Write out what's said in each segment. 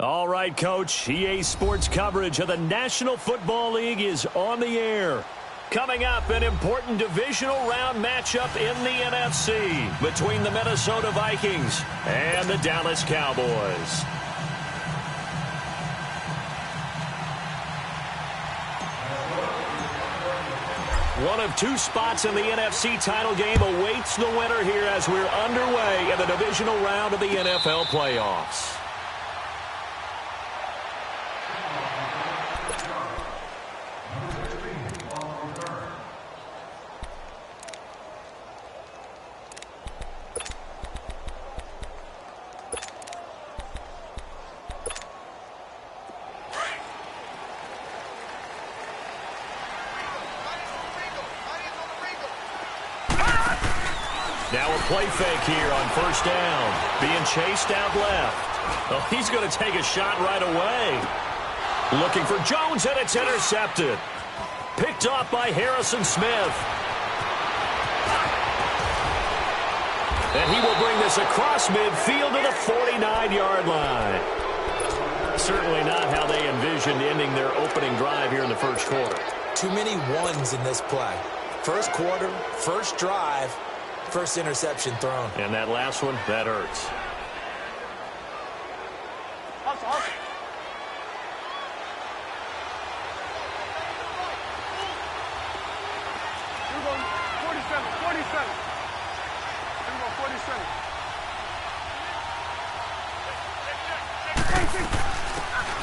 All right, Coach. EA Sports coverage of the National Football League is on the air. Coming up, an important divisional round matchup in the NFC between the Minnesota Vikings and the Dallas Cowboys. One of two spots in the NFC title game awaits the winner here as we're underway in the divisional round of the NFL playoffs. Now a play fake here on first down. Being chased out left. Oh, he's going to take a shot right away. Looking for Jones, and it's intercepted. Picked off by Harrison Smith. And he will bring this across midfield to the 49-yard line. Certainly not how they envisioned ending their opening drive here in the first quarter. Too many ones in this play. First quarter, first drive. First interception thrown. And that last one, that hurts.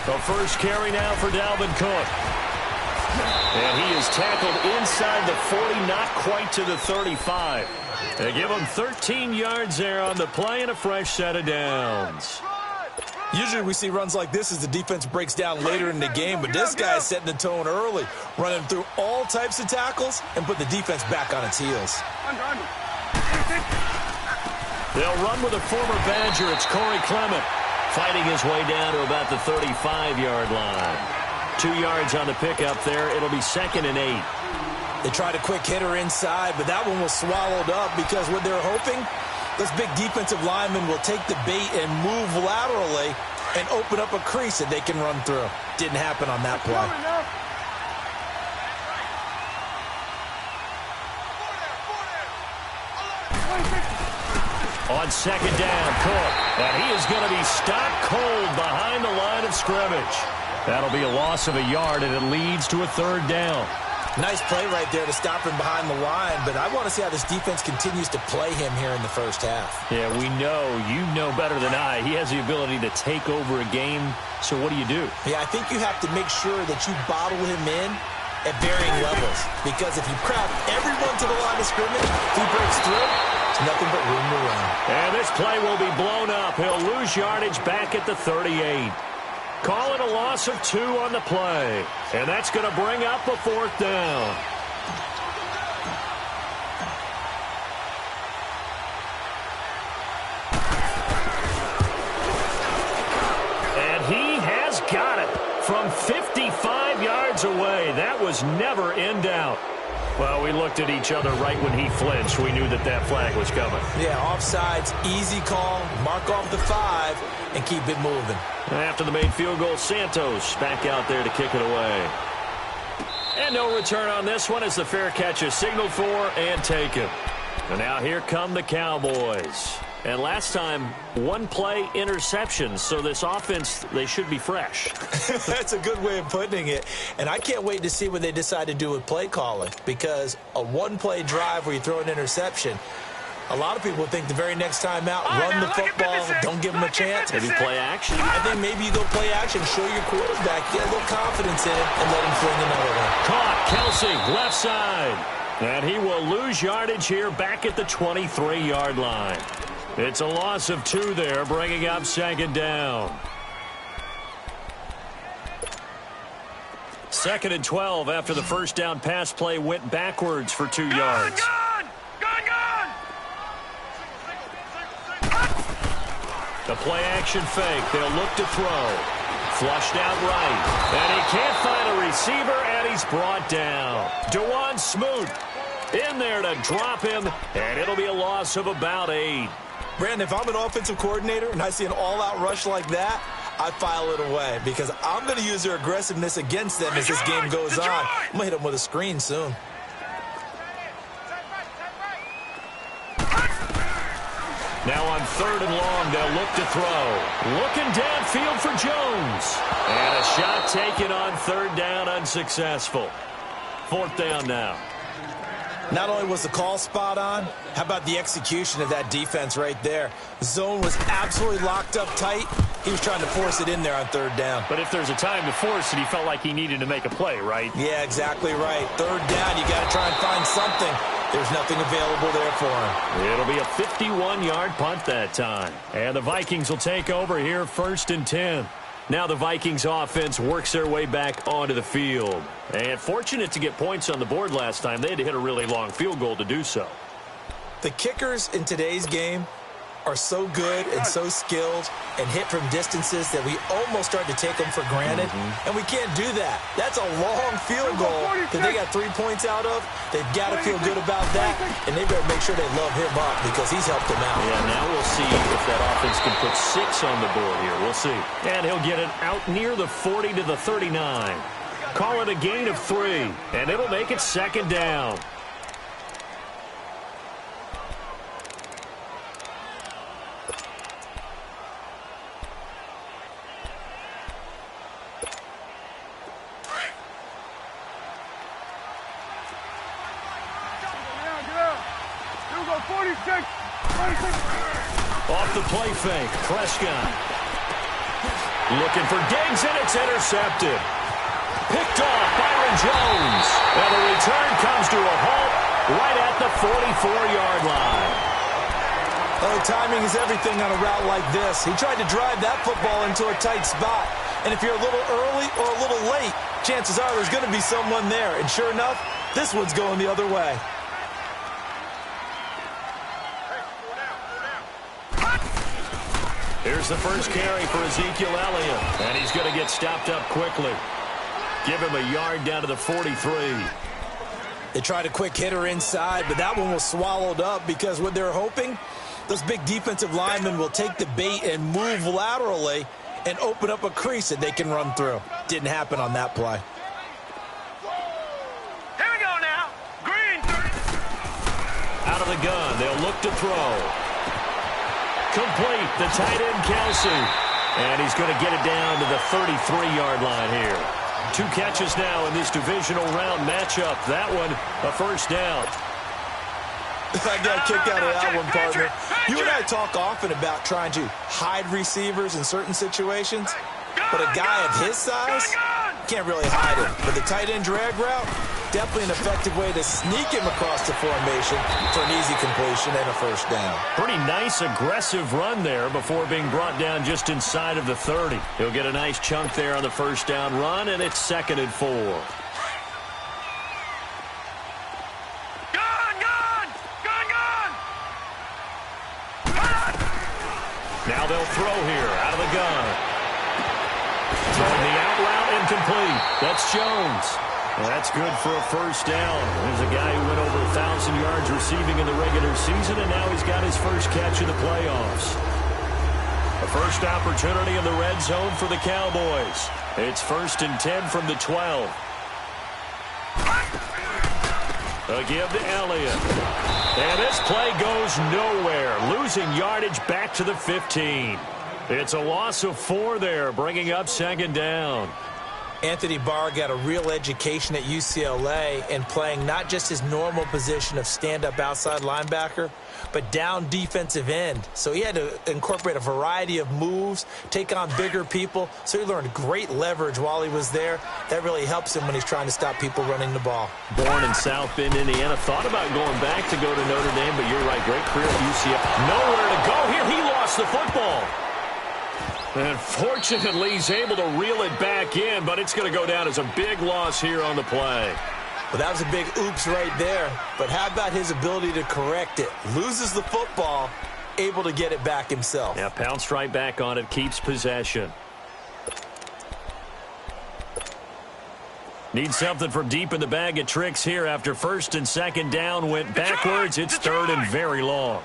The first carry now for Dalvin Cook. And he is tackled inside the 40, not quite to the 35. They give him 13 yards there on the play and a fresh set of downs. Usually we see runs like this as the defense breaks down later in the game, but this guy is setting the tone early, running through all types of tackles and put the defense back on its heels. They'll run with a former Badger. It's Corey Clement fighting his way down to about the 35-yard line. 2 yards on the pickup there. It'll be 2nd and 8. They tried a quick hitter inside, but that one was swallowed up because what they're hoping, those big defensive linemen will take the bait and move laterally and open up a crease that they can run through. Didn't happen on that play. On second down, Cook. And he is going to be stopped cold behind the line of scrimmage. That'll be a loss of a yard, and it leads to a 3rd down. Nice play right there to stop him behind the line, but I want to see how this defense continues to play him here in the first half. Yeah, we know. You know better than I. He has the ability to take over a game, so what do you do? Yeah, I think you have to make sure that you bottle him in at varying levels, because if you crowd everyone to the line of scrimmage, if he breaks through, it's nothing but room to run. And this play will be blown up. He'll lose yardage back at the 38. Call it a loss of 2 on the play. And that's going to bring up a 4th down. And he has got it from 55 yards away. That was never in doubt. Well, we looked at each other right when he flinched. We knew that that flag was coming. Yeah, offsides, easy call, mark off the 5, and keep it moving. After the made field goal, Santos back out there to kick it away. And no return on this one as the fair catch is signaled for and taken. And now here come the Cowboys. And last time, 1 play interception, so this offense, they should be fresh. That's a good way of putting it. And I can't wait to see what they decide to do with play calling, because a 1-play drive where you throw an interception, a lot of people think the very next time out, run the football, don't give them a chance. Maybe play action? I think maybe you go play action, show your quarterback, get a little confidence in it, and let him fling another one. Caught, Kelsey, left side. And he will lose yardage here back at the 23-yard line. It's a loss of 2 there, bringing up 2nd down. 2nd and 12 after the first down pass play went backwards for 2 yards. The play action fake. They'll look to throw. Flushed out right. And he can't find a receiver, and he's brought down. DeJuan Smoot in there to drop him, and it'll be a loss of about 8. Brandon, if I'm an offensive coordinator and I see an all-out rush like that, I file it away because I'm going to use their aggressiveness against them as this game goes on. I'm going to hit them with a screen soon. Now on 3rd and long, they'll look to throw. Looking downfield for Jones. And a shot taken on 3rd down, unsuccessful. 4th down now. Not only was the call spot on, how about the execution of that defense right there? Zone was absolutely locked up tight. He was trying to force it in there on 3rd down. But if there's a time to force it, he felt like he needed to make a play, right? Yeah, exactly right. 3rd down, you got to try and find something. There's nothing available there for him. It'll be a 51-yard punt that time. And the Vikings will take over here 1st and 10. Now the Vikings offense works their way back onto the field. And fortunate to get points on the board last time. They had to hit a really long field goal to do so. The kickers in today's game are so good and so skilled and hit from distances that we almost start to take them for granted. And we can't do that. That's a long field goal that they got 3 points out of. They've got to feel good about that, and they better make sure they love him up because he's helped them out. Yeah, now we'll see if that offense can put 6 on the board here. We'll see. And he'll get it out near the 40 to the 39. Call it a gain of 3, and it'll make it 2nd down. Off the play fake, Prescott. Looking for Diggs, and it's intercepted. Picked off Byron Jones. And the return comes to a halt right at the 44-yard line. Oh, timing is everything on a route like this. He tried to drive that football into a tight spot. And if you're a little early or a little late, chances are there's going to be someone there. And sure enough, this one's going the other way. Here's the first carry for Ezekiel Elliott. And he's going to get stopped up quickly. Give him a yard down to the 43. They tried a quick hitter inside, but that one was swallowed up because what they're hoping, those big defensive linemen will take the bait and move laterally and open up a crease that they can run through. Didn't happen on that play. Here we go now. Green. Out of the gun, they'll look to throw. Complete, the tight end Kelsey. And he's going to get it down to the 33-yard line here. 2 catches now in this divisional round matchup. That one, a first down. I got a kick out of that one, partner. You and I talk often about trying to hide receivers in certain situations, but a guy of his size can't really hide him. But the tight end drag route, definitely an effective way to sneak him across the formation for an easy completion and a first down. Pretty nice aggressive run there before being brought down just inside of the 30. He'll get a nice chunk there on the first down run, and it's 2nd and 4. Now they'll throw here out of the gun. Throwing the out route incomplete. That's Jones. Well, that's good for a first down. There's a guy who went over 1,000 yards receiving in the regular season, and now he's got his first catch in the playoffs. A first opportunity in the red zone for the Cowboys. It's 1st and 10 from the 12. A give to Elliott. And this play goes nowhere. Losing yardage back to the 15. It's a loss of 4 there, bringing up 2nd down. Anthony Barr got a real education at UCLA and playing not just his normal position of stand-up outside linebacker, but down defensive end. So he had to incorporate a variety of moves, take on bigger people. So he learned great leverage while he was there. That really helps him when he's trying to stop people running the ball. Born in South Bend, Indiana. Thought about going back to go to Notre Dame, but you're right. Great career at UCLA. Nowhere to go here. He lost the football. And fortunately, he's able to reel it back in, but it's going to go down as a big loss here on the play. Well, that was a big oops right there. But how about his ability to correct it? Loses the football, able to get it back himself. Yeah, pounced right back on it, keeps possession. Need something from deep in the bag of tricks here after 1st and 2nd down went backwards. It's 3rd and very long.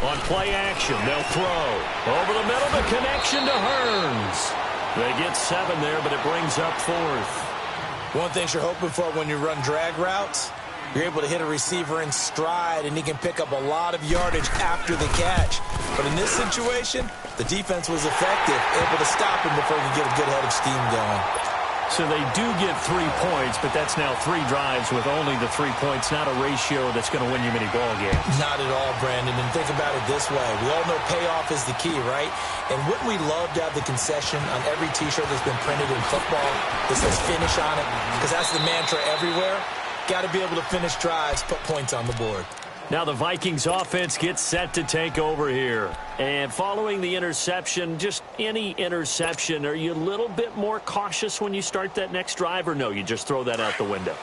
On play action, they'll throw. Over the middle, the connection to Hearns. They get 7 there, but it brings up 4th. One thing you're hoping for when you run drag routes, you're able to hit a receiver in stride, and he can pick up a lot of yardage after the catch. But in this situation, the defense was effective, able to stop him before he could get a good head of steam going. So they do get 3 points, but that's now 3 drives with only the 3 points, not a ratio that's going to win you many ball games. Not at all, Brandon. And think about it this way. We all know payoff is the key, right? And wouldn't we love to have the concession on every T-shirt that's been printed in football that says finish on it? Because that's the mantra everywhere. Got to be able to finish drives, put points on the board. Now the Vikings offense gets set to take over here. And following the interception, just any interception, are you a little bit more cautious when you start that next drive, or no, you just throw that out the window?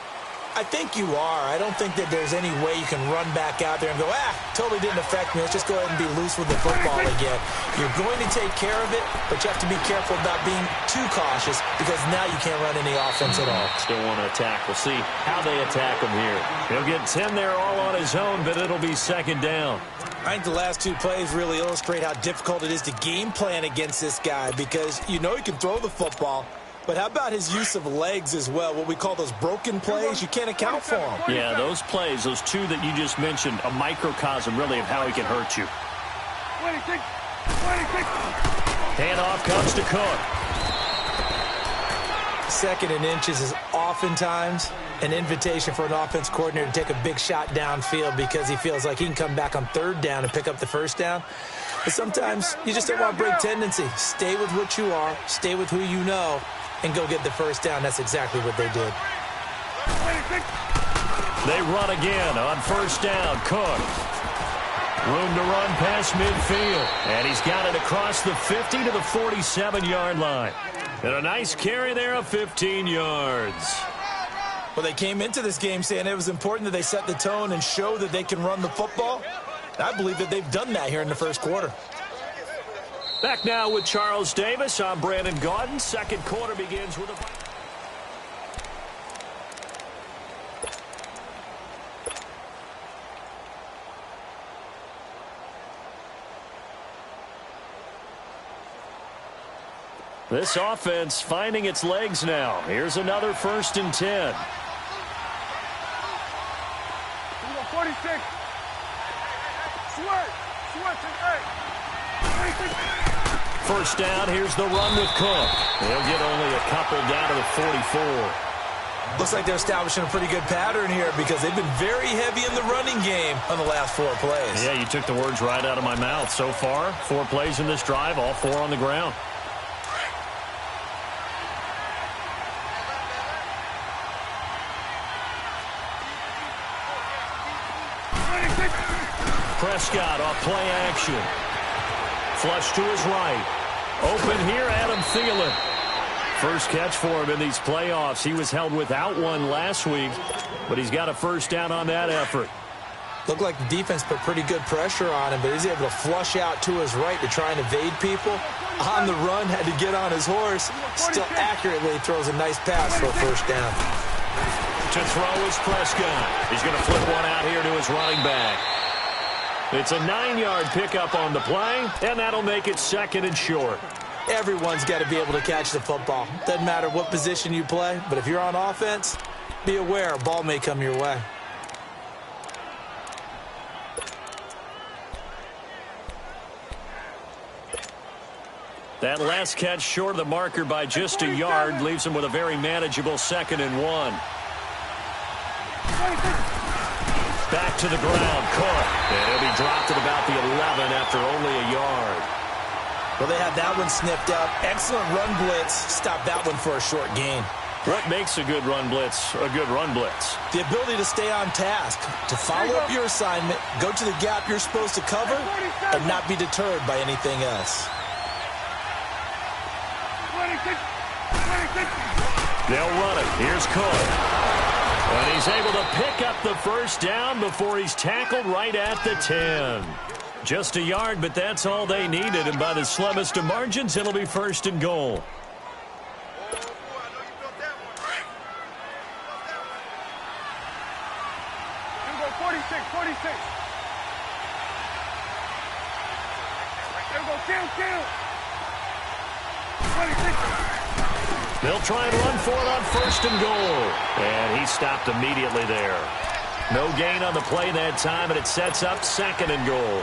I think you are. I don't think that there's any way you can run back out there and go, totally didn't affect me. Let's just go ahead and be loose with the football again. You're going to take care of it, but you have to be careful about being too cautious because now you can't run any offense at all. Still want to attack. We'll see how they attack him here. He'll get 10 there all on his own, but it'll be 2nd down. I think the last 2 plays really illustrate how difficult it is to game plan against this guy because you know he can throw the football. But how about his use of legs as well? What we call those broken plays, you can't account for them. Yeah, those plays, those 2 that you just mentioned, a microcosm really of how he can hurt you. 26. Handoff comes to Cook. 2nd and inches is oftentimes an invitation for an offense coordinator to take a big shot downfield because he feels like he can come back on 3rd down and pick up the 1st down. But sometimes you just don't want to break tendency. Stay with what you are, stay with who you know, and go get the 1st down. That's exactly what they did. They run again on 1st down. Cook. Room to run past midfield. And he's got it across the 50 to the 47-yard line. And a nice carry there of 15 yards. Well, they came into this game saying it was important that they set the tone and show that they can run the football. I believe that they've done that here in the 1st quarter. Back now with Charles Davis. I'm Brandon Gaudin. 2nd quarter begins with a... This offense finding its legs now. Here's another 1st and 10. 46. Sweat. 1st down, here's the run with Cook. They'll get only a couple down to the 44. Looks like they're establishing a pretty good pattern here because they've been very heavy in the running game on the last 4 plays. Yeah, you took the words right out of my mouth. So far, 4 plays in this drive, all 4 on the ground. Prescott off play action. Flush to his right. Open here, Adam Thielen. First catch for him in these playoffs. He was held without one last week, but he's got a 1st down on that effort. Looked like the defense put pretty good pressure on him, but he's able to flush out to his right to try and evade people. On the run, had to get on his horse. Still accurately throws a nice pass for a 1st down. To throw is Prescott. He's going to flip one out here to his running back. It's a 9-yard pickup on the play, and that'll make it 2nd and short. Everyone's got to be able to catch the football. Doesn't matter what position you play, but if you're on offense, be aware a ball may come your way. That last catch short of the marker by just a yard leaves him with a very manageable 2nd and 1. Back to the ground, Cook. And he'll be dropped at about the 11 after only a yard. Well, they had that one snipped out. Excellent run blitz. Stop that one for a short gain. What makes a good run blitz a good run blitz? The ability to stay on task, to follow up your assignment, go to the gap you're supposed to cover, and not be deterred by anything else. 26. They'll run it. Here's Cook. And he's able to pick up the 1st down before he's tackled right at the 10. Just a yard, but that's all they needed. And by the slimmest of margins, it'll be 1st and goal. Kill. 26. They'll try and run for it on first and goal. And he stopped immediately there. No gain on the play that time, and it sets up second and goal.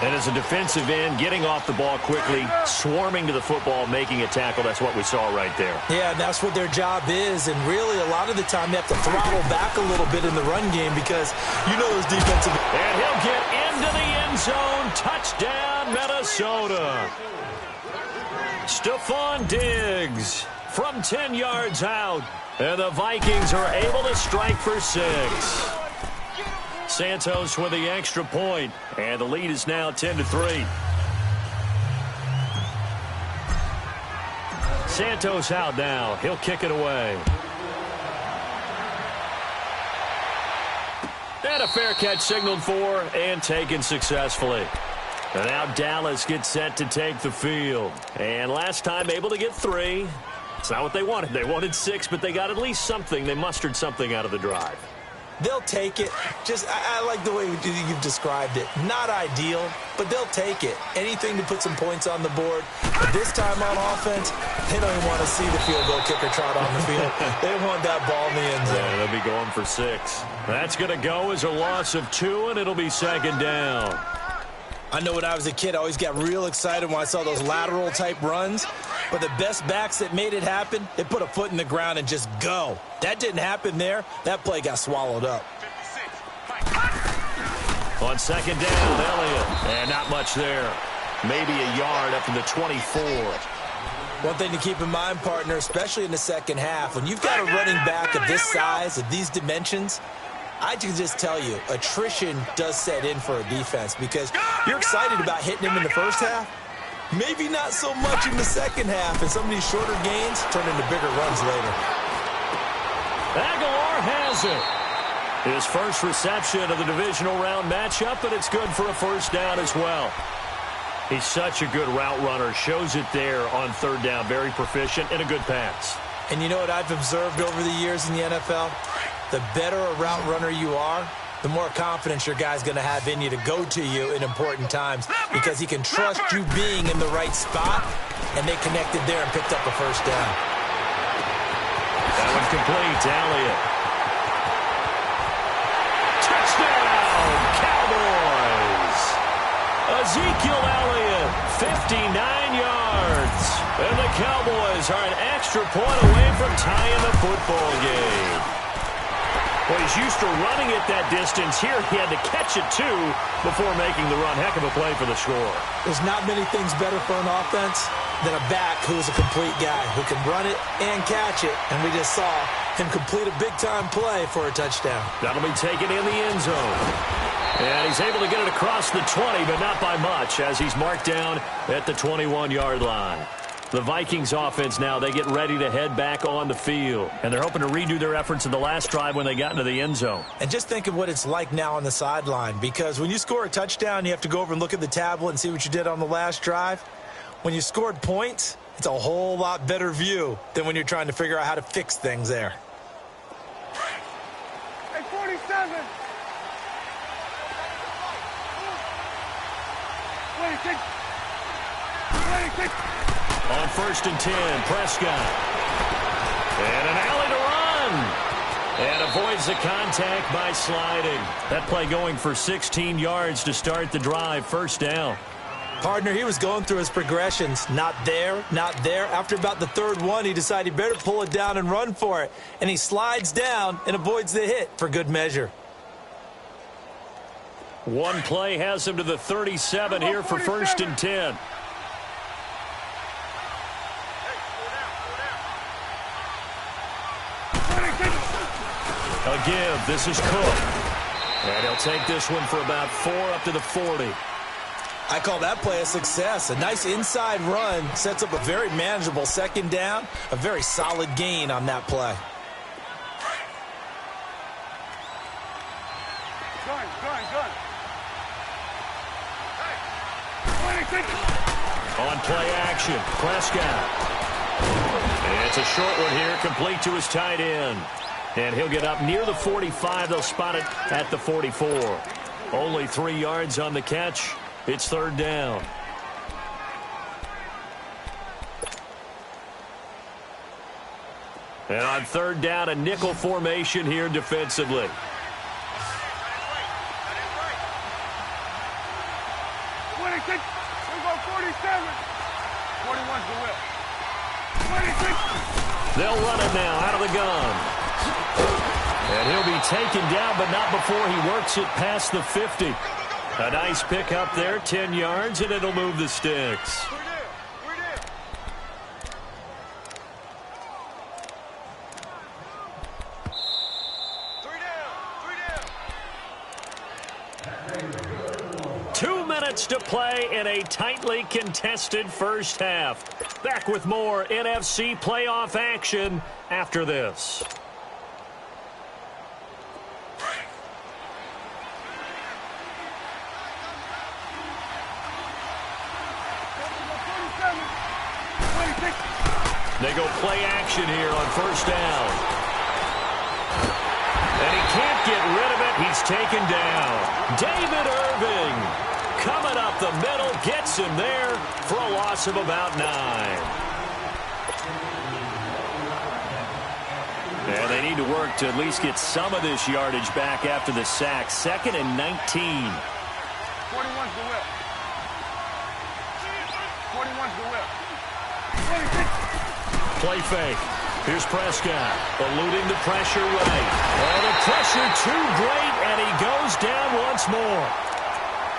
And as a defensive end, getting off the ball quickly, swarming to the football, making a tackle, that's what we saw right there. Yeah, and that's what their job is. And really, a lot of the time, they have to throttle back a little bit in the run game because you know those defensive... And he'll get into the end zone. Touchdown, Minnesota. Stephon Diggs from 10 yards out. And the Vikings are able to strike for 6. Santos with the extra point, and the lead is now 10-3. Santos out now. He'll kick it away. And a fair catch signaled for and taken successfully. And now Dallas gets set to take the field. And last time able to get 3. It's not what they wanted. They wanted 6, but they got at least something. They mustered something out of the drive. They'll take it. I like the way you've described it. Not ideal, but they'll take it. Anything to put some points on the board. But this time on offense, they don't even want to see the field goal kicker trot on the field. They want that ball in the end zone. Yeah, they'll be going for 6. That's going to go as a loss of 2, and it'll be second down. I know when I was a kid, I always got real excited when I saw those lateral-type runs. But the best backs that made it happen, they put a foot in the ground and just go. That didn't happen there. That play got swallowed up. On second down, Elliott. And not much there. Maybe a yard up to the 24. One thing to keep in mind, partner, especially in the second half, when you've got a running back of this size, of these dimensions, I can just tell you, attrition does set in for a defense because you're excited about hitting him in the first half. Maybe not so much in the second half, and some of these shorter gains turn into bigger runs later. Aguilar has it. His first reception of the divisional round matchup, and it's good for a first down as well. He's such a good route runner. Shows it there on third down. Very proficient and a good pass. And you know what I've observed over the years in the NFL? The better a route runner you are, the more confidence your guy's going to have in you to go to you in important times because he can trust you being in the right spot, and they connected there and picked up a first down. That one's complete to Elliott. Touchdown, Cowboys! Ezekiel Elliott, 59 yards. And the Cowboys are an extra point away from tying the football game. Well, he's used to running it that distance. Here he had to catch it, too, before making the run. Heck of a play for the score. There's not many things better for an offense than a back who's a complete guy who can run it and catch it. And we just saw him complete a big-time play for a touchdown. That'll be taken in the end zone. And he's able to get it across the 20, but not by much, as he's marked down at the 21-yard line. The Vikings offense now, they get ready to head back on the field. And they're hoping to redo their efforts in the last drive when they got into the end zone. And just think of what it's like now on the sideline, because when you score a touchdown, you have to go over and look at the tablet and see what you did on the last drive. When you scored points, it's a whole lot better view than when you're trying to figure out how to fix things there. Hey, 47. 26. 26. On first and 10, Prescott. And an alley to run. And avoids the contact by sliding. That play going for 16 yards to start the drive. First down. Partner, he was going through his progressions. Not there, not there. After about the third one, he decided he better pull it down and run for it. And he slides down and avoids the hit for good measure. One play has him to the 37 here for first and 10. A give. This is Cook. And he'll take this one for about 4 up to the 40. I call that play a success. A nice inside run sets up a very manageable second down. A very solid gain on that play. On play action, Prescott. And it's a short one here, complete to his tight end. And he'll get up near the 45. They'll spot it at the 44. Only 3 yards on the catch. It's third down. And on third down, a nickel formation here defensively. They'll run it now out of the gun. And he'll be taken down, but not before he works it past the 50. A nice pick up there, 10 yards, and it'll move the sticks. To play in a tightly contested first half. Back with more NFC playoff action after this. They go play action here on first down. And he can't get rid of it. He's taken down. David Irving coming up the middle, gets him there for a loss of about 9. And they need to work to at least get some of this yardage back after the sack. 2nd and 19. 41's the whip. 41's the whip. 26. Play fake. Here's Prescott, eluding the pressure right. Oh, the pressure too great, and he goes down once more.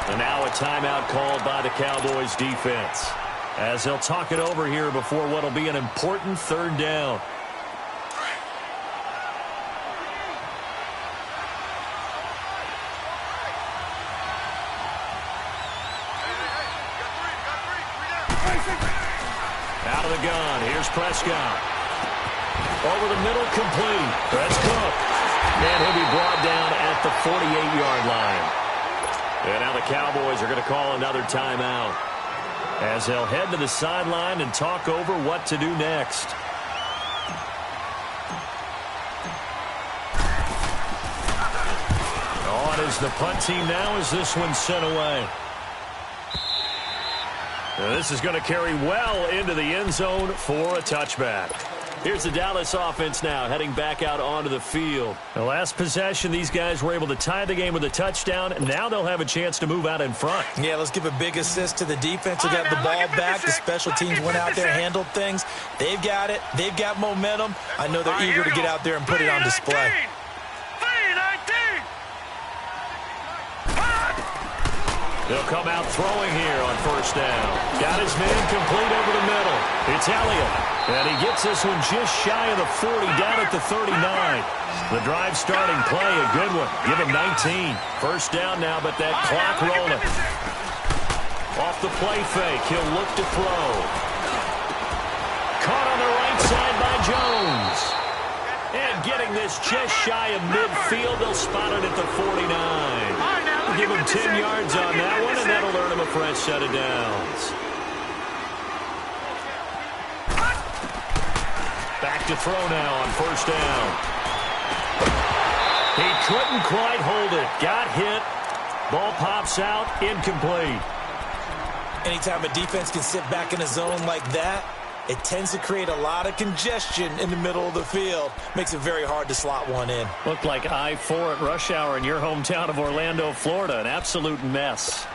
And now a timeout called by the Cowboys defense, as they'll talk it over here before what will be an important third down. Out of the gun, here's Prescott. Over the middle, complete. That's Cook. And he'll be brought down at the 48-yard line. And now the Cowboys are going to call another timeout, as they'll head to the sideline and talk over what to do next. On is the punt team now as this one's sent away. Now this is going to carry well into the end zone for a touchback. Here's the Dallas offense now, heading back out onto the field. The last possession, these guys were able to tie the game with a touchdown. Now they'll have a chance to move out in front. Yeah, let's give a big assist to the defense who got the ball back. The special teams went out there, handled things. They've got it. They've got momentum. I know they're eager to get out there and put it on display. They'll come out throwing here on first down. Got his man complete over the middle. It's Elliott. And he gets this one just shy of the 40, down at the 39. The drive starting play, a good one. Give him 19. First down now, but that clock rolling. Off the play fake, he'll look to throw. Caught on the right side by Jones. And getting this just shy of midfield, they'll spot it at the 49. Give him 10 yards on that one, and that'll earn him a fresh set of downs. Back to throw now on first down. He couldn't quite hold it. Got hit. Ball pops out. Incomplete. Anytime a defense can sit back in a zone like that, it tends to create a lot of congestion in the middle of the field. Makes it very hard to slot one in. Looked like I-4 at rush hour in your hometown of Orlando, Florida. An absolute mess.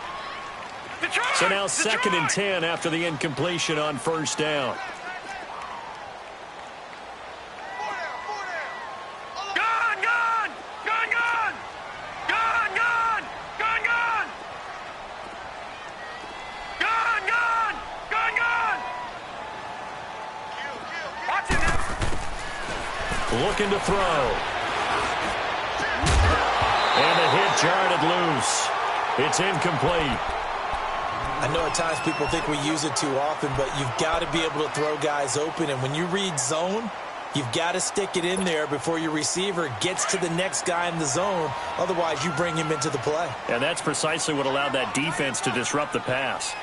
So now 2nd and 10 after the incompletion on first down. Looking to throw. And the hit jarred loose. It's incomplete. I know at times people think we use it too often, but you've got to be able to throw guys open. And when you read zone, you've got to stick it in there before your receiver gets to the next guy in the zone. Otherwise, you bring him into the play. And that's precisely what allowed that defense to disrupt the pass.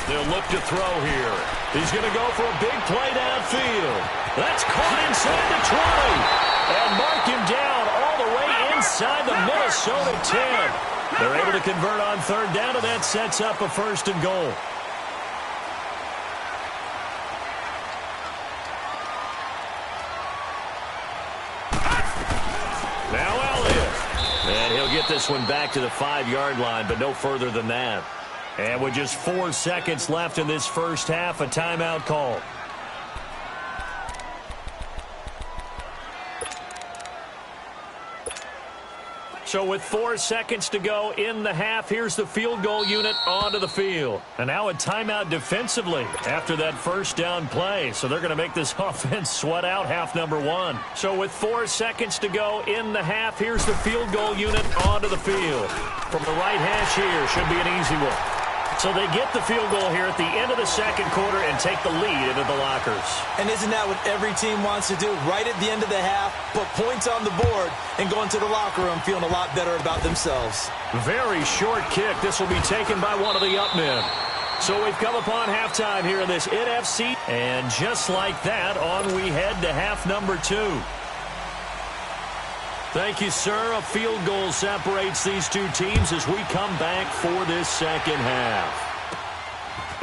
They'll look to throw here. He's going to go for a big play downfield. That's caught inside the 20. And mark him down all the way inside the Minnesota 10. They're able to convert on third down, and that sets up a 1st and goal. Now Elliott. And he'll get this one back to the 5-yard line, but no further than that. And with just 4 seconds left in this first half, a timeout call. So with 4 seconds to go in the half, here's the field goal unit onto the field. And now a timeout defensively after that first down play. So they're going to make this offense sweat out half number 1. So with 4 seconds to go in the half, here's the field goal unit onto the field. From the right hash here, should be an easy one. So they get the field goal here at the end of the second quarter and take the lead into the lockers. And isn't that what every team wants to do? Right at the end of the half, put points on the board and go into the locker room feeling a lot better about themselves. Very short kick. This will be taken by one of the up men. So we've come upon halftime here in this NFC. And just like that, on we head to half number 2. Thank you, sir. A field goal separates these two teams as we come back for this second half.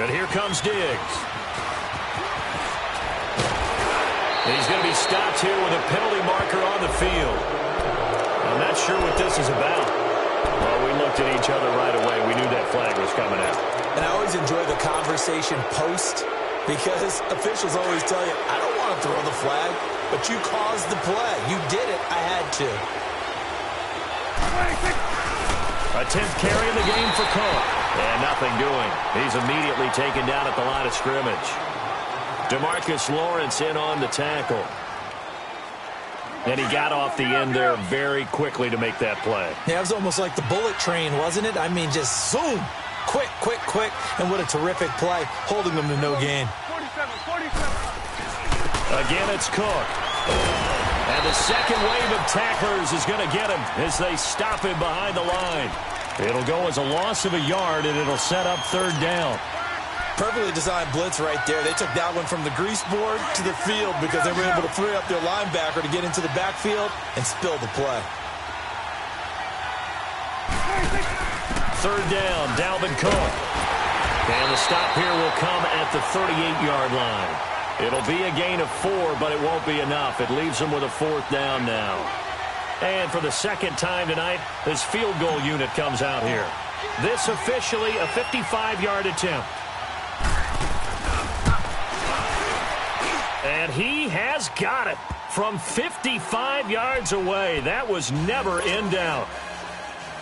And here comes Diggs. He's going to be stopped here with a penalty marker on the field. I'm not sure what this is about. Well, we looked at each other right away. We knew that flag was coming out. And I always enjoy the conversation post because officials always tell you, I don't want to throw the flag. But you caused the play. You did it. I had to. A 10th carry in the game for Cook. And nothing doing. He's immediately taken down at the line of scrimmage. DeMarcus Lawrence in on the tackle. And he got off the end there very quickly to make that play. Yeah, it was almost like the bullet train, wasn't it? I mean, just zoom. Quick, quick, quick. And what a terrific play, holding them to no gain. 47. Again, it's Cook. And the second wave of tacklers is going to get him as they stop him behind the line. It'll go as a loss of a yard, and it'll set up third down. Perfectly designed blitz right there. They took that one from the grease board to the field because they were able to free up their linebacker to get into the backfield and spill the play. Third down, Dalvin Cook. And the stop here will come at the 38-yard line. It'll be a gain of 4, but it won't be enough. It leaves them with a 4th down now. And for the second time tonight, this field goal unit comes out here. This officially a 55-yard attempt. And he has got it from 55 yards away. That was never in doubt.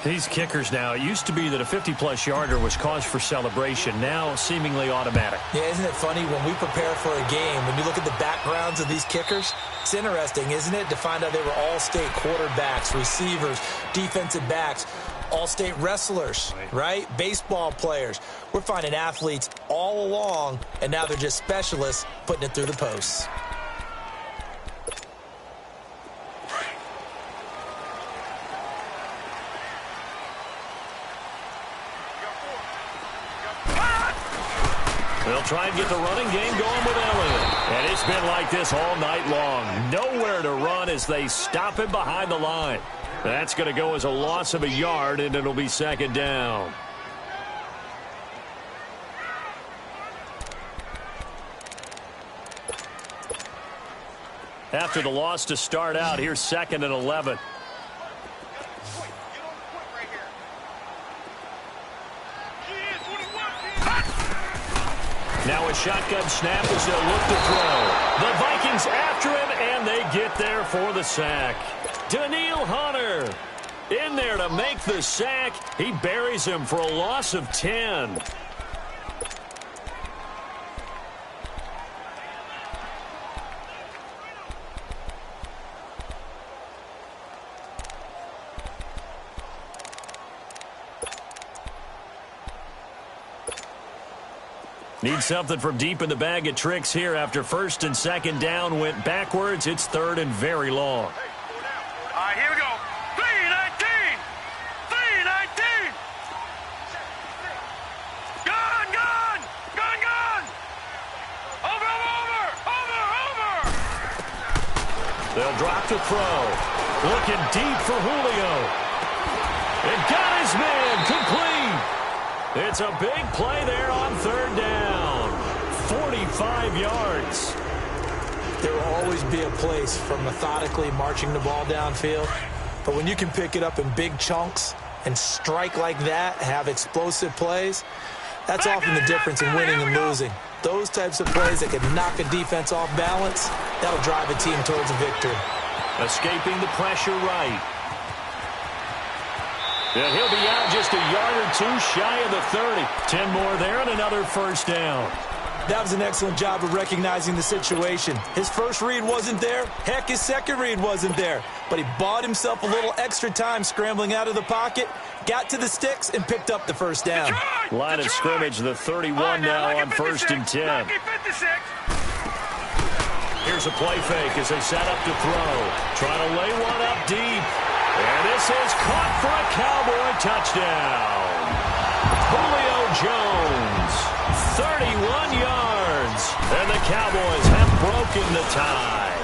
These kickers now, it used to be that a 50-plus yarder was cause for celebration. Now, seemingly automatic. Yeah, isn't it funny when we prepare for a game, when you look at the backgrounds of these kickers, it's interesting, isn't it, to find out they were all-state quarterbacks, receivers, defensive backs, all-state wrestlers, right? Baseball players. We're finding athletes all along, and now they're just specialists putting it through the posts. They'll try and get the running game going with Elliott. And it's been like this all night long. Nowhere to run as they stop him behind the line. That's going to go as a loss of a yard, and it'll be second down. After the loss to start out, here's 2nd and 11. Now a shotgun snap as they'll look to throw. The Vikings after him, and they get there for the sack. Daniil Hunter in there to make the sack. He buries him for a loss of 10. Need something from deep in the bag of tricks here after 1st and 2nd down went backwards. It's 3rd and very long. All right, here we go. 3-19. 3-19. Gun, gun. Gun, gun. Over. They'll drop to throw. Looking deep for Julio. And got his man complete. It's a big play there on third down. 45 yards. There will always be a place for methodically marching the ball downfield. But when you can pick it up in big chunks and strike like that, have explosive plays, that's often the difference in winning and losing. Those types of plays that can knock a defense off balance, that'll drive a team towards a victory. Escaping the pressure right. And he'll be out just a yard or two shy of the 30. 10 more there and another first down. That was an excellent job of recognizing the situation. His first read wasn't there. Heck, his second read wasn't there. But he bought himself a little extra time scrambling out of the pocket, got to the sticks, and picked up the first down. Line of scrimmage, the 31 now on 1st and 10. Here's a play fake as they set up to throw. Trying to lay one up deep. And this is caught for a Cowboy touchdown. Julio Jones, 31 yards. And the Cowboys have broken the tie.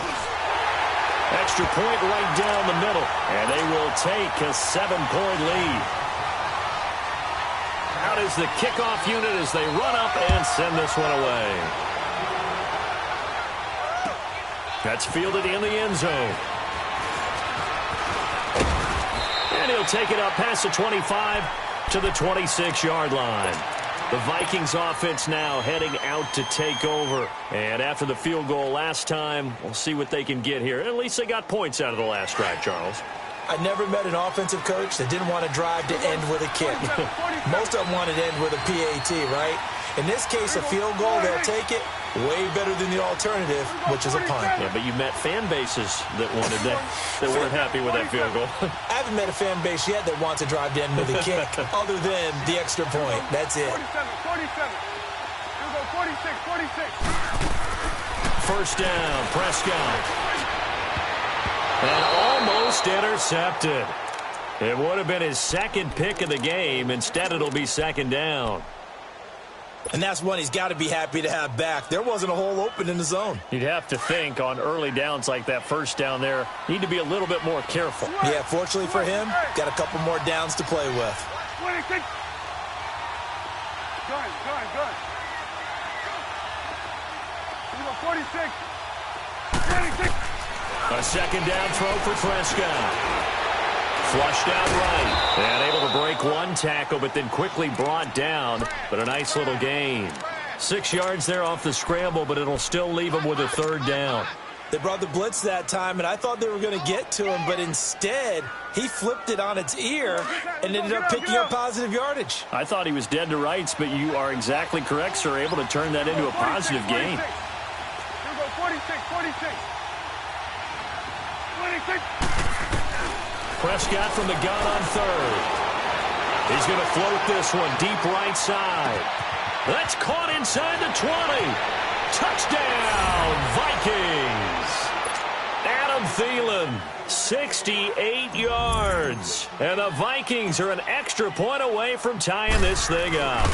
Extra point right down the middle. And they will take a 7-point lead. Out is the kickoff unit as they run up and send this one away. That's fielded in the end zone. And he'll take it up past the 25 to the 26-yard line. The Vikings offense now heading out to take over. And after the field goal last time, we'll see what they can get here. At least they got points out of the last drive, Charles. I never met an offensive coach that didn't want to drive to end with a kick. Most of them wanted to end with a PAT, right? In this case, a field goal, they'll take it. Way better than the alternative, which is a punt. Yeah, but you met fan bases that wanted that weren't happy with that field goal. I haven't met a fan base yet that wants to drive to end with a kick, other than the extra point. That's it. 47. Here we go, 46. First down, Prescott. And almost intercepted. It would have been his second pick of the game. Instead, it'll be second down. And that's one he's got to be happy to have back. There wasn't a hole open in the zone. You'd have to think on early downs like that first down there, need to be a little bit more careful. Yeah, fortunately for him, got a couple more downs to play with. 26. Good. Here we go, 46. 26. A second down throw for Prescott. Flushed out right. And able to break one tackle, but then quickly brought down. But a nice little gain. 6 yards there off the scramble, but it'll still leave him with a third down. They brought the blitz that time, and I thought they were going to get to him, but instead, he flipped it on its ear and ended up picking up positive yardage. I thought he was dead to rights, but you are exactly correct, sir. Able to turn that into a positive gain. Here we go, 46. Prescott from the gun on third. He's going to float this one deep right side. That's caught inside the 20. Touchdown, Vikings. Adam Thielen, 68 yards. And the Vikings are an extra point away from tying this thing up.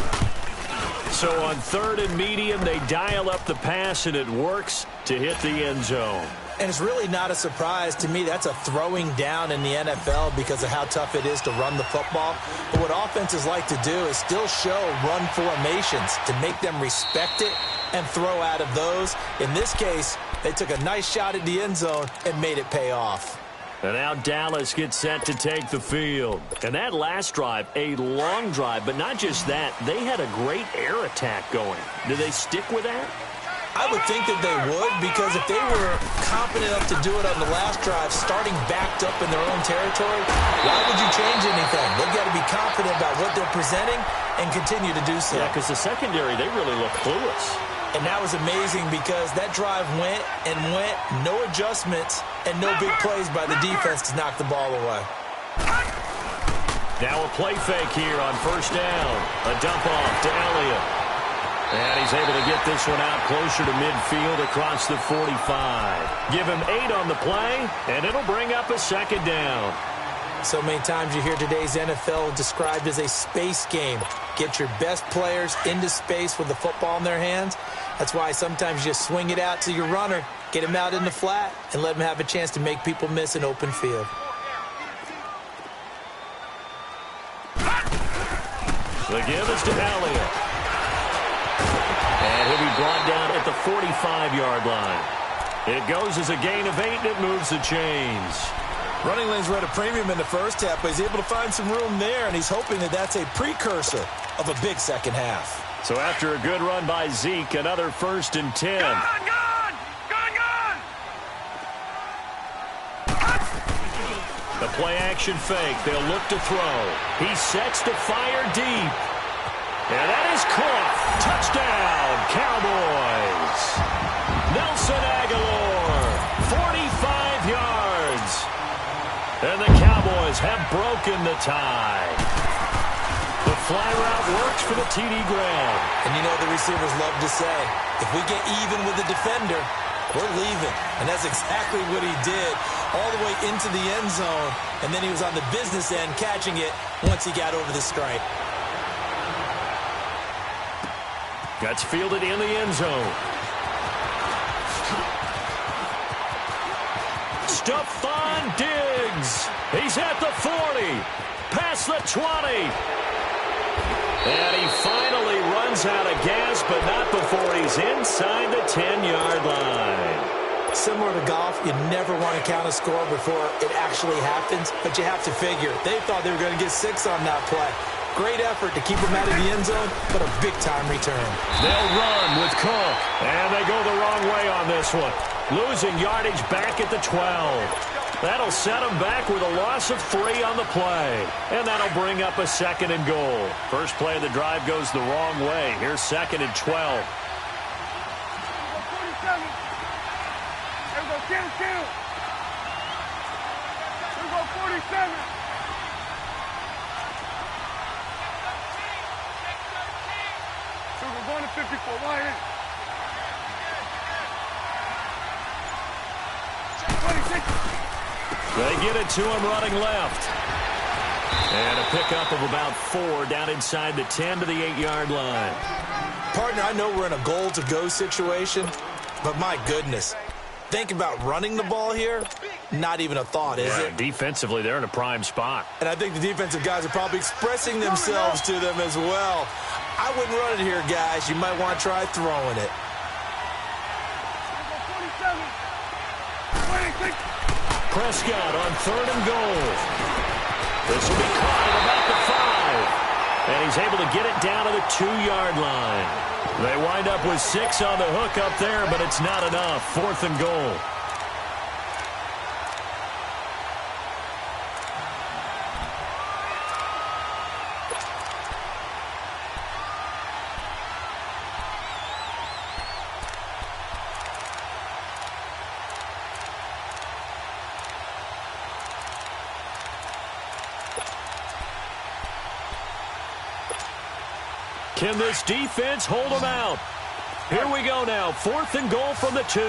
So on third and medium, they dial up the pass, and it works to hit the end zone. And it's really not a surprise to me. That's a throwing down in the NFL because of how tough it is to run the football. But what offenses like to do is still show run formations to make them respect it and throw out of those. In this case, they took a nice shot at the end zone and made it pay off. And now Dallas gets set to take the field. And that last drive, a long drive, but not just that. They had a great air attack going. Do they stick with that? I would think that they would, because if they were confident enough to do it on the last drive, starting backed up in their own territory, why would you change anything? They've got to be confident about what they're presenting and continue to do so. Yeah, because the secondary, they really look clueless. And that was amazing because that drive went and went, no adjustments, and no big plays by the defense to knock the ball away. Now a play fake here on first down. A dump off to Elliott. And he's able to get this one out closer to midfield across the 45. Give him 8 on the play, and it'll bring up a second down. So many times you hear today's NFL described as a space game. Get your best players into space with the football in their hands. That's why sometimes you just swing it out to your runner, get him out in the flat, and let him have a chance to make people miss an open field. The give is to Elliott. And he'll be brought down at the 45-yard line. It goes as a gain of 8, and it moves the chains. Running lanes were at a premium in the first half, but he's able to find some room there, and he's hoping that that's a precursor of a big second half. So after a good run by Zeke, another 1st and 10. Gone! The play-action fake. They'll look to throw. He sets to fire deep. And that is caught. Touchdown, Cowboys. Nelson Aguilar, 45 yards. And the Cowboys have broken the tie. The fly route works for the TD grab. And you know the receivers love to say, if we get even with the defender, we're leaving. And that's exactly what he did, all the way into the end zone. And then he was on the business end catching it once he got over the stripe. Gets fielded in the end zone. Stephon Diggs. He's at the 40. Past the 20. And he finally runs out of gas, but not before he's inside the 10-yard line. Similar to golf, you never want to count a score before it actually happens, but you have to figure they thought they were going to get 6 on that play. Great effort to keep him out of the end zone, but a big-time return. They'll run with Cook, and they go the wrong way on this one. Losing yardage back at the 12. That'll set them back with a loss of 3 on the play, and that'll bring up a 2nd and goal. First play of the drive goes the wrong way. Here's 2nd and 12. 47. Here we go, kill. Here we go, 47. So we're going to 54. Wide in. 26. They get it to him running left. And a pickup of about 4 down inside the 10 to the 8-yard line. Partner, I know we're in a goal-to-go situation, but my goodness, think about running the ball here, not even a thought, is it? Defensively, they're in a prime spot. And I think the defensive guys are probably expressing themselves to them as well. I wouldn't run it here, guys. You might want to try throwing it. 47. 26. Prescott on 3rd and goal. This will be caught at about the 5. And he's able to get it down to the 2-yard line. They wind up with 6 on the hook up there, but it's not enough. 4th and goal. Can this defense hold them out? Here we go now. 4th and goal from the 2. 26.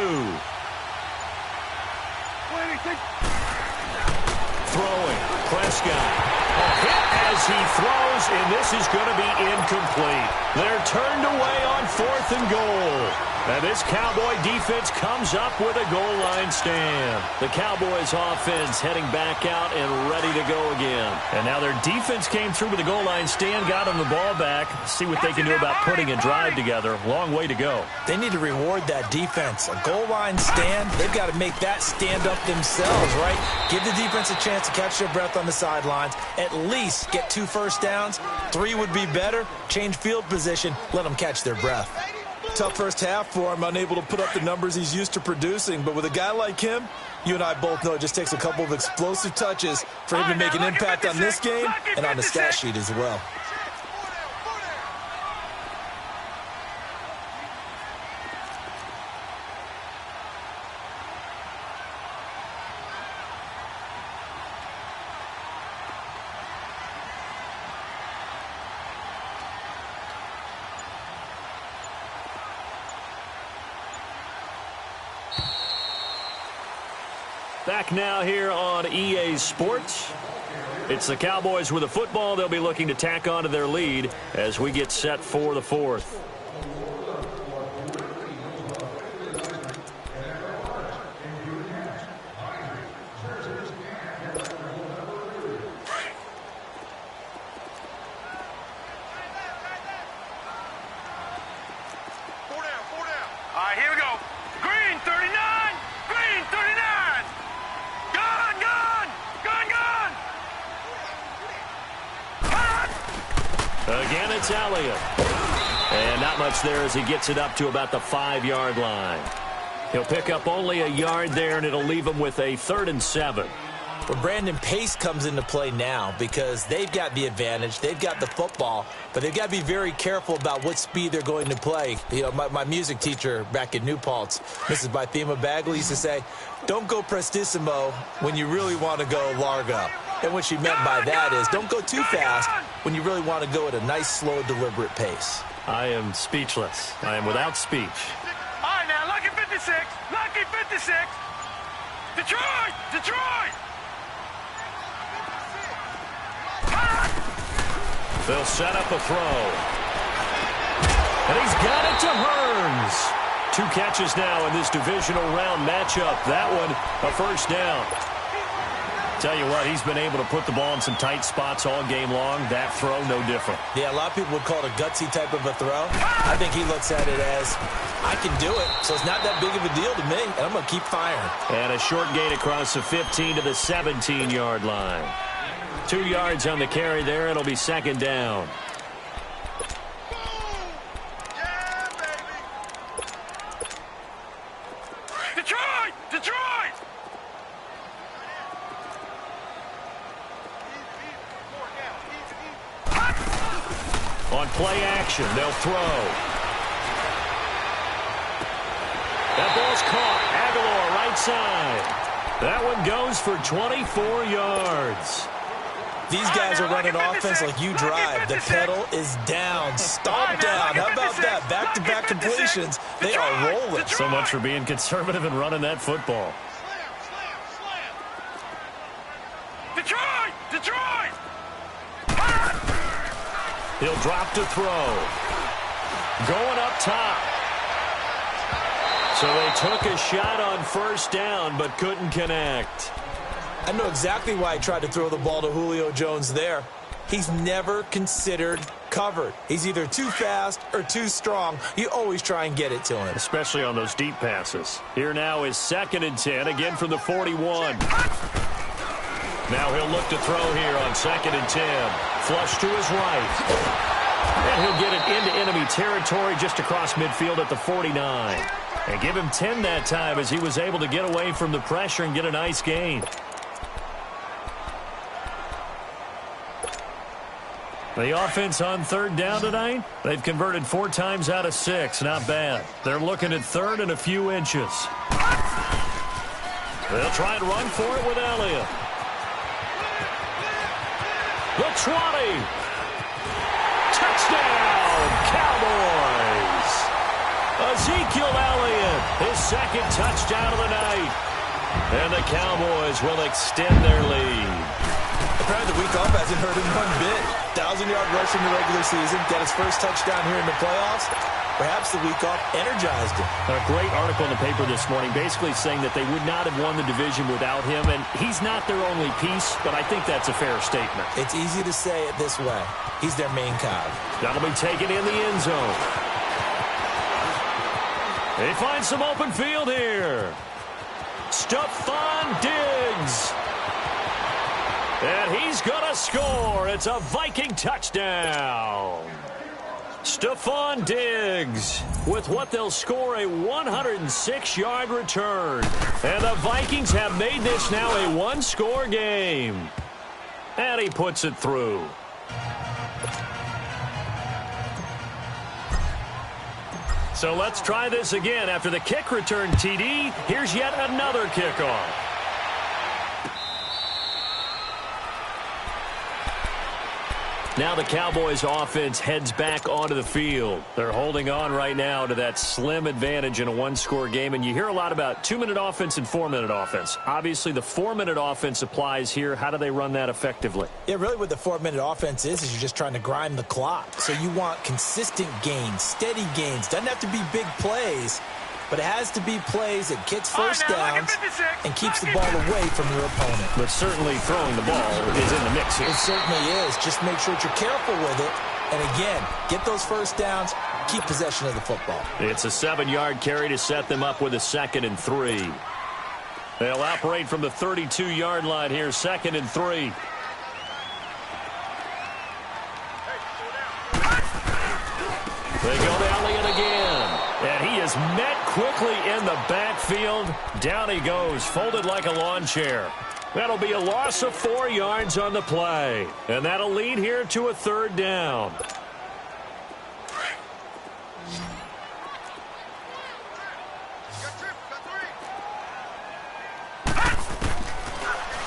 Throwing. Prescott. A hit as he throws, and this is going to be incomplete. They're turned away on 4th and goal. And this Cowboy defense comes up with a goal line stand. The Cowboys offense heading back out and ready to go again. And now their defense came through with a goal line stand, got them the ball back. See what they can do about putting a drive together. Long way to go. They need to reward that defense. A goal line stand, they've got to make that stand up themselves, right? Give the defense a chance to catch their breath on the sidelines. At least get 2 first downs. 3 would be better. Change field position. Let them catch their breath. Tough first half for him, unable to put up the numbers he's used to producing. But with a guy like him, you and I both know it just takes a couple of explosive touches for him to make an impact on this game and on the stat sheet as well. Back now here on EA Sports. It's the Cowboys with a football. They'll be looking to tack on to their lead as we get set for the 4th. It's Elliott. And not much there as he gets it up to about the 5-yard line. He'll pick up only a yard there, and it'll leave him with a 3rd and 7. Well, Brandon, pace comes into play now because they've got the advantage. They've got the football, but they've got to be very careful about what speed they're going to play. You know, my music teacher back in New Paltz, Mrs. Bythema Bagley, used to say, don't go prestissimo when you really want to go largo. And what she meant by that is don't go too fast when you really want to go at a nice, slow, deliberate pace. I am speechless. I am without speech. All right, now, lucky 56. Lucky 56. Detroit! Detroit! They'll set up a throw. And he's got it to Hearns. 2 catches now in this divisional round matchup. That one, a first down. Tell you what, he's been able to put the ball in some tight spots all game long. That throw, no different. Yeah, a lot of people would call it a gutsy type of a throw. I think he looks at it as, I can do it, so it's not that big of a deal to me, and I'm going to keep firing. And a short gain across the 15 to the 17-yard line. 2 yards on the carry there. It'll be 2nd down. Detroit! Detroit! On play action, they'll throw. That ball's caught. Aguilar right side. That one goes for 24 yards. These guys are running offense like you drive. The pedal is down. Stomp down. How about that? Back-to-back completions. They are rolling. So much for being conservative and running that football. Detroit! Detroit! He'll drop to throw. Going up top. So they took a shot on first down but couldn't connect. I know exactly why I tried to throw the ball to Julio Jones there. He's never considered covered. He's either too fast or too strong. You always try and get it to him. Especially on those deep passes. Here now is 2nd and 10, again from the 41. Now he'll look to throw here on 2nd and 10. Flush to his right. And he'll get it into enemy territory just across midfield at the 49. And give him 10 that time as he was able to get away from the pressure and get a nice gain. The offense on 3rd down tonight, they've converted 4 times out of 6. Not bad. They're looking at 3rd and a few inches. They'll try and run for it with Elliott. The 20. Touchdown, Cowboys. Ezekiel Elliott, his 2nd touchdown of the night. And the Cowboys will extend their lead. Apparently the week off hasn't hurt him one bit. 1,000-yard rush in the regular season. Got his first touchdown here in the playoffs. Perhaps the week off energized him. A great article in the paper this morning basically saying that they would not have won the division without him. And he's not their only piece, but I think that's a fair statement. It's easy to say it this way. He's their main cog. That'll be taken in the end zone. They find some open field here. Stephon Diggs. And he's going to score. It's a Viking touchdown. Stephon Diggs with what they'll score a 106-yard return. And the Vikings have made this now a 1-score game. And he puts it through. So let's try this again. After the kick return TD, here's yet another kickoff. Now the Cowboys offense heads back onto the field. They're holding on right now to that slim advantage in a 1-score game. And you hear a lot about 2-minute offense and 4-minute offense. Obviously, the 4-minute offense applies here. How do they run that effectively? Yeah, really what the 4-minute offense is you're just trying to grind the clock. So you want consistent gains, steady gains. Doesn't have to be big plays, but it has to be plays that gets first downs and keeps the ball away from your opponent. But certainly throwing the ball is in the mix here. It certainly is. Just make sure that you're careful with it. And again, get those first downs, keep possession of the football. It's a 7-yard carry to set them up with a 2nd and 3. They'll operate from the 32-yard line here, 2nd and 3. They go to Elliott again. And he is met quickly in the backfield. Down he goes, folded like a lawn chair. That'll be a loss of 4 yards on the play. And that'll lead here to a 3rd down.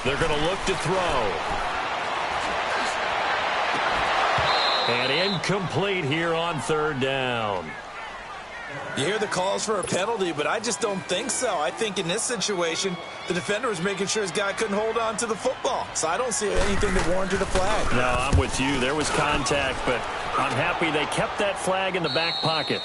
They're going to look to throw. And incomplete here on 3rd down. You hear the calls for a penalty, but I just don't think so. I think in this situation, the defender was making sure his guy couldn't hold on to the football. So I don't see anything that warranted a flag. No, I'm with you. There was contact, but I'm happy they kept that flag in the back pocket.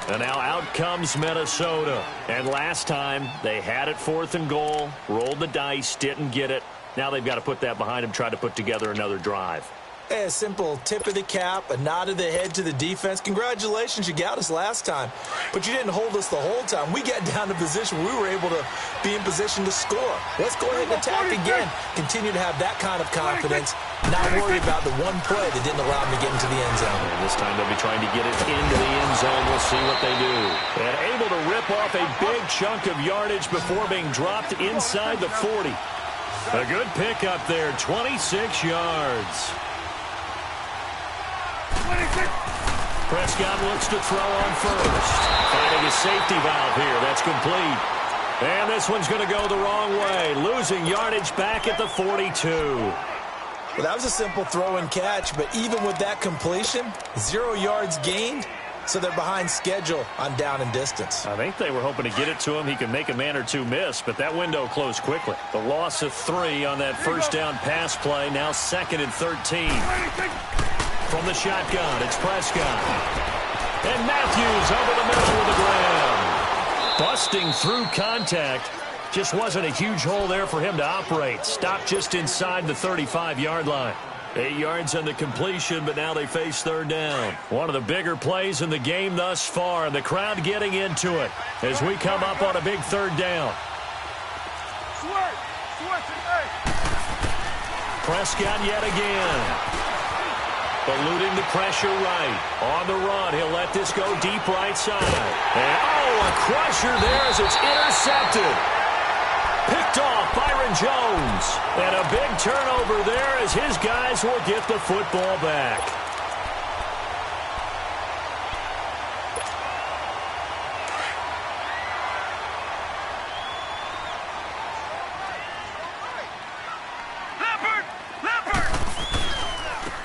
And now out comes Minnesota. And last time, they had it 4th and goal, rolled the dice, didn't get it. Now they've got to put that behind them, try to put together another drive. Hey, a simple tip of the cap, a nod of the head to the defense. Congratulations, you got us last time, but you didn't hold us the whole time. We got down to position where we were able to be in position to score. Let's go ahead and attack again. Continue to have that kind of confidence, not worry about the one play that didn't allow them to get into the end zone. And this time they'll be trying to get it into the end zone. We'll see what they do. And able to rip off a big chunk of yardage before being dropped inside the 40. A good pickup there, 26 yards. Prescott looks to throw on first. Finding a safety valve here. That's complete. And this one's going to go the wrong way. Losing yardage back at the 42. Well, that was a simple throw and catch, but even with that completion, 0 yards gained, so they're behind schedule on down and distance. I think they were hoping to get it to him. He can make a man or two miss, but that window closed quickly. The loss of 3 on that first down pass play. Now 2nd and 13. From the shotgun, it's Prescott. And Matthews over the middle with the grab. Busting through contact. Just wasn't a huge hole there for him to operate. Stopped just inside the 35-yard line. 8 yards on the completion, but now they face 3rd down. One of the bigger plays in the game thus far, and the crowd getting into it as we come up on a big 3rd down. Prescott yet again. Eluding the pressure right. On the run, he'll let this go deep right side. And, a crusher there as it's intercepted. Picked off Byron Jones. And a big turnover there as his guys will get the football back.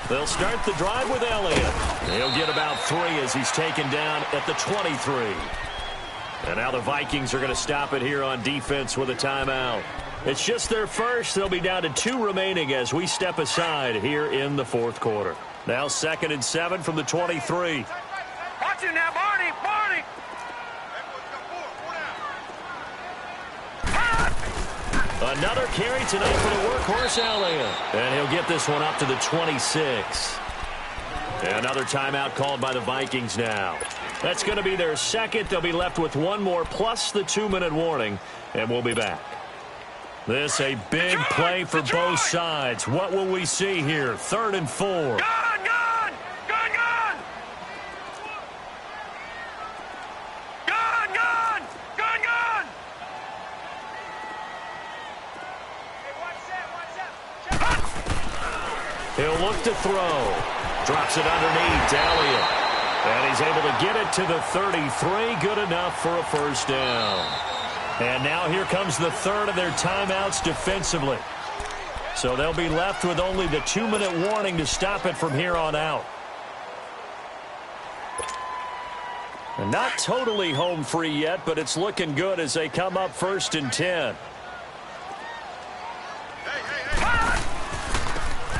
They'll start the drive with Elliott. He'll get about 3 as he's taken down at the 23. And now the Vikings are going to stop it here on defense with a timeout. It's just their first. They'll be down to 2 remaining as we step aside here in the 4th quarter. Now 2nd and 7 from the 23. Watch it now, Barney! Barney! Another carry tonight for the workhorse Elliott. And he'll get this one up to the 26. Another timeout called by the Vikings now. That's going to be their 2nd. They'll be left with 1 more plus the 2-minute warning. And we'll be back. This a big play for both sides. What will we see here? 3rd and 4. He'll look to throw. Drops it underneath to Elliott. And he's able to get it to the 33. Good enough for a 1st down. And now here comes the 3rd of their timeouts defensively. So they'll be left with only the 2-minute warning to stop it from here on out. And not totally home free yet, but it's looking good as they come up 1st and 10.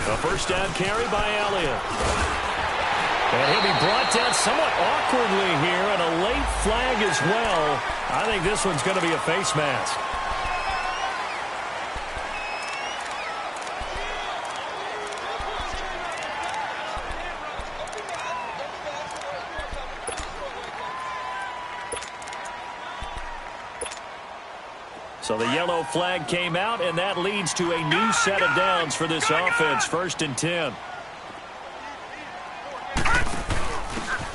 A 1st down carry by Elliott. And he'll be brought down somewhat awkwardly here, and a late flag as well. I think this one's going to be a face mask. So the yellow flag came out, and that leads to a new set of downs for this offense. 1st and 10.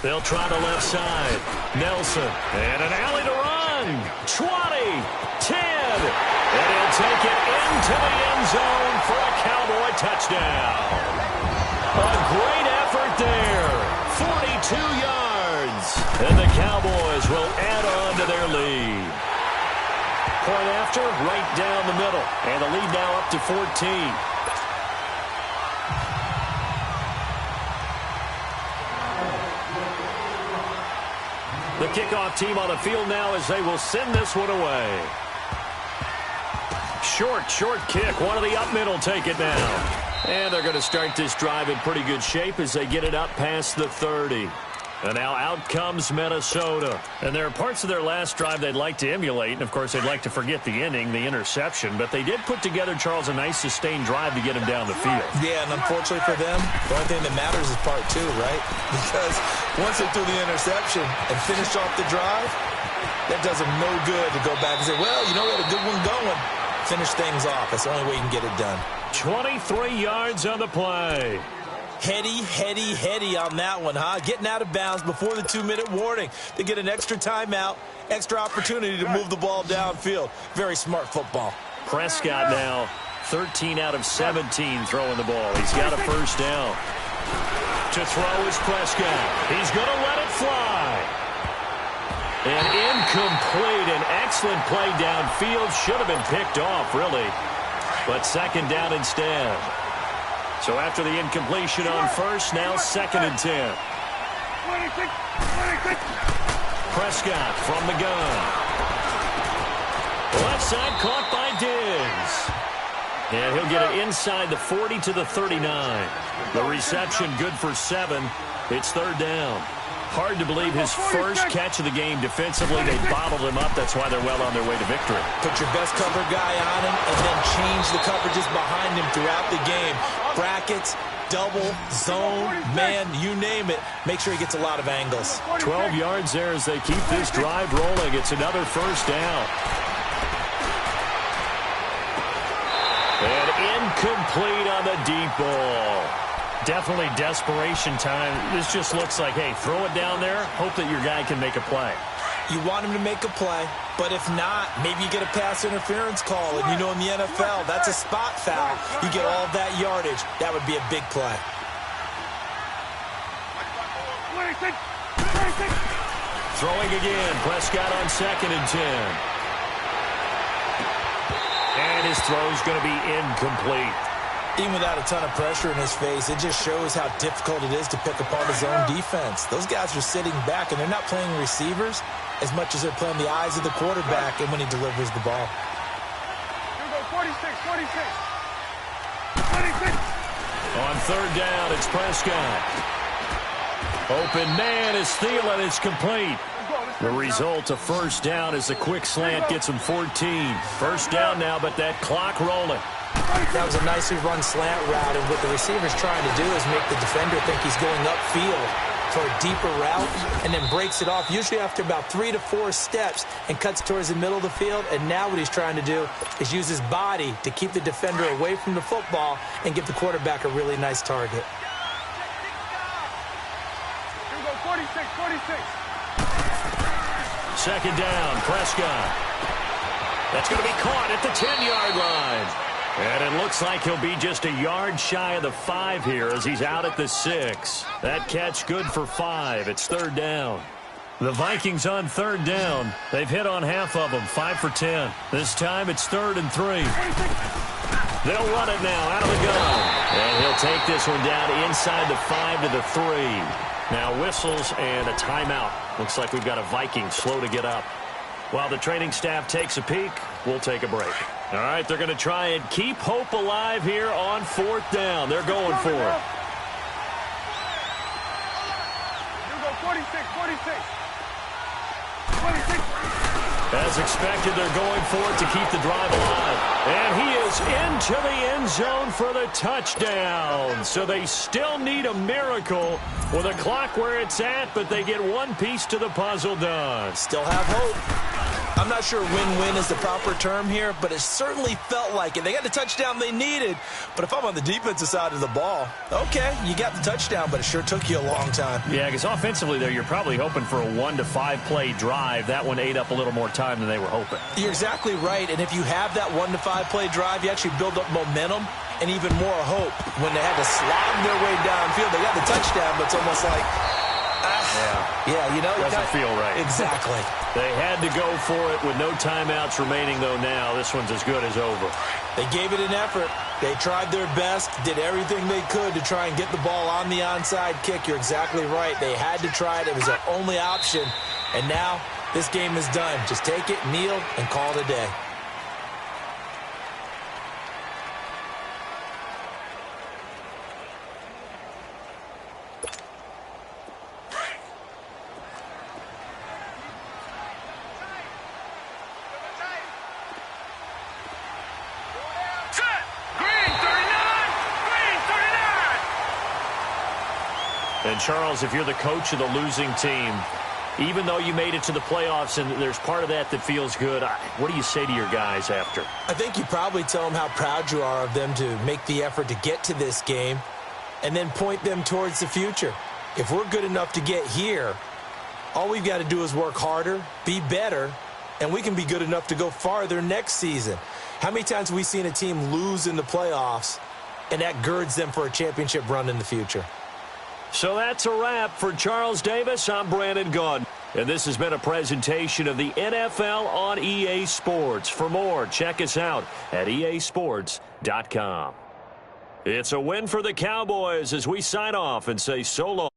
They'll try the left side. Nelson. And an alley to run. 20. 10. And he'll take it into the end zone for a Cowboy touchdown. A great effort there. 42 yards. And the Cowboys will add on to their lead. Point after, right down the middle. And the lead now up to 14. The kickoff team on the field now as they will send this one away. Short kick. One of the up middle take it now. And they're going to start this drive in pretty good shape as they get it up past the 30. And now out comes Minnesota. And there are parts of their last drive they'd like to emulate. And, of course, they'd like to forget the inning, the interception. But they did put together, Charles, a nice sustained drive to get him down the field. Yeah, and unfortunately for them, the only thing that matters is part two, right? Because once they threw the interception and finished off the drive, that does them no good to go back and say, well, you know, we had a good one going. Finish things off. That's the only way you can get it done. 23 yards on the play. Heady on that one, huh? Getting out of bounds before the 2-minute warning. They get an extra timeout, extra opportunity to move the ball downfield. Very smart football. Prescott now 13 out of 17 throwing the ball. He's got a first down. To throw is Prescott. He's going to let it fly. And incomplete. An excellent play downfield. Should have been picked off, really. But second down instead. So after the incompletion on first, now 2nd and 10. Prescott from the gun. Left side caught by Diggs. And he'll get it inside the 40 to the 39. The reception good for 7. It's 3rd down. Hard to believe his first catch of the game defensively. They bottled him up. That's why they're well on their way to victory. Put your best cover guy on him and then change the coverages behind him throughout the game. Brackets, double, zone, man, you name it. Make sure he gets a lot of angles. 12 yards there as they keep this drive rolling. It's another first down. And incomplete on the deep ball. Definitely desperation time. This just looks like, hey, throw it down there, hope that your guy can make a play. You want him to make a play, but if not, maybe you get a pass interference call, and you know in the NFL, that's a spot foul. You get all that yardage. That would be a big play. Throwing again. Prescott on 2nd and 10. And his throw's going to be incomplete. Even without a ton of pressure in his face, it just shows how difficult it is to pick apart his own defense. Those guys are sitting back, and they're not playing receivers as much as they're playing the eyes of the quarterback and when he delivers the ball. Here we go, 46. On 3rd down, it's Prescott. Open man is Thielen. It's complete. The result, a first down as the quick slant gets him 14. First down now, but that clock rolling. That was a nicely run slant route, and what the receiver's trying to do is make the defender think he's going upfield for a deeper route and then breaks it off, usually after about 3 to 4 steps, and cuts towards the middle of the field. And now what he's trying to do is use his body to keep the defender away from the football and give the quarterback a really nice target. Here we go, 46. 2nd down, Prescott. That's going to be caught at the 10-yard line. And it looks like he'll be just a yard shy of the 5 here as he's out at the 6. That catch good for 5. It's 3rd down. The Vikings on 3rd down. They've hit on half of them, 5 for 10. This time it's 3rd and 3. They'll run it now out of the gun. And he'll take this one down inside the 5 to the 3. Now whistles and a timeout. Looks like we've got a Viking slow to get up. While the training staff takes a peek, we'll take a break. All right, they're going to try and keep hope alive here on 4th down. They're going for it. Here we go, 46. As expected, they're going for it to keep the drive alive. And he is into the end zone for the touchdown. So they still need a miracle with a clock where it's at, but they get one piece to the puzzle done. Still have hope. I'm not sure win-win is the proper term here, but it certainly felt like it. They got the touchdown they needed, but if I'm on the defensive side of the ball, okay, you got the touchdown, but it sure took you a long time. Yeah, because offensively there, you're probably hoping for a 1 to 5 play drive. That one ate up a little more time than they were hoping. You're exactly right, and if you have that 1 to 5 play drive, you actually build up momentum and even more hope. When they had to slog their way downfield, they got the touchdown, but it's almost like, yeah, you know. Doesn't feel right. Exactly. They had to go for it with no timeouts remaining, though. Now this one's as good as over. They gave it an effort. They tried their best, did everything they could to try and get the ball on the onside kick. You're exactly right. They had to try it. It was their only option. And now this game is done. Just take it, kneel, and call it a day. And, Charles, if you're the coach of the losing team, even though you made it to the playoffs and there's part of that that feels good, what do you say to your guys after? I think you probably tell them how proud you are of them to make the effort to get to this game and then point them towards the future. If we're good enough to get here, all we've got to do is work harder, be better, and we can be good enough to go farther next season. How many times have we seen a team lose in the playoffs, and that girds them for a championship run in the future? So that's a wrap. For Charles Davis, I'm Brandon Gaudin. And this has been a presentation of the NFL on EA Sports. For more, check us out at easports.com. It's a win for the Cowboys as we sign off and say so long.